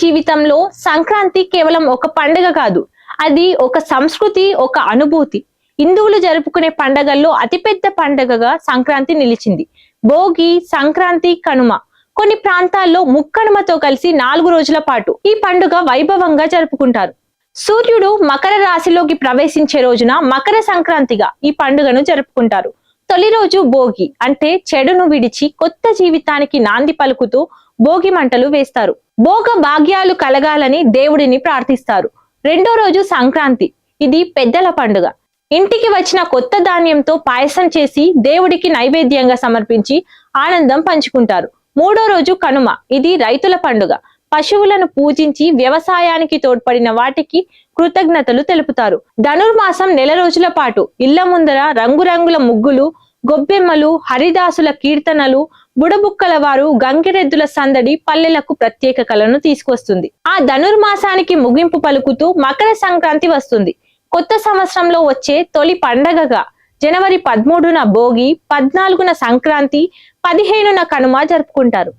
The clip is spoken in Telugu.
జీవితంలో సంక్రాంతి కేవలం ఒక పండుగ కాదు, అది ఒక సంస్కృతి, ఒక అనుభూతి. హిందువులు జరుపుకునే పండగల్లో అతిపెద్ద పండగగా సంక్రాంతి నిలిచింది. భోగి, సంక్రాంతి, కనుమ కొన్ని ప్రాంతాల్లో ముక్కనుమతో కలిసి 4 రోజుల పాటు ఈ పండుగ వైభవంగా జరుపుకుంటారు. సూర్యుడు మకర రాశిలోకి ప్రవేశించే రోజున మకర సంక్రాంతిగా ఈ పండుగను జరుపుకుంటారు. తొలి రోజు భోగి అంటే చెడును విడిచి కొత్త జీవితానికి నాంది పలుకుతూ భోగి మంటలు వేస్తారు. భోగ భాగ్యాలు కలగాలని దేవుడిని ప్రార్థిస్తారు. రెండో రోజు సంక్రాంతి, ఇది పెద్దల పండుగ. ఇంటికి వచ్చిన కొత్త ధాన్యంతో పాయసం చేసి దేవుడికి నైవేద్యంగా సమర్పించి ఆనందం పంచుకుంటారు. మూడో రోజు కనుమ, ఇది రైతుల పండుగ. పశువులను పూజించి వ్యవసాయానికి తోడ్పడిన వాటికి కృతజ్ఞతలు తెలుపుతారు. ధనుర్మాసం నెల రోజుల పాటు ఇళ్ల ముందర రంగురంగుల ముగ్గులు, గొబ్బెమ్మలు, హరిదాసుల కీర్తనలు, బుడబుక్కల వారు గంగిరెద్దుల సందడి పల్లెలకు ప్రత్యేక కళను తీసుకొస్తుంది. ఆ ధనుర్మాసానికి ముగింపు పలుకుతూ మకర సంక్రాంతి వస్తుంది. కొత్త సంవత్సరంలో వచ్చే తొలి పండగగా జనవరి 13న భోగి, 14న సంక్రాంతి, 15న కనుమ జరుపుకుంటారు.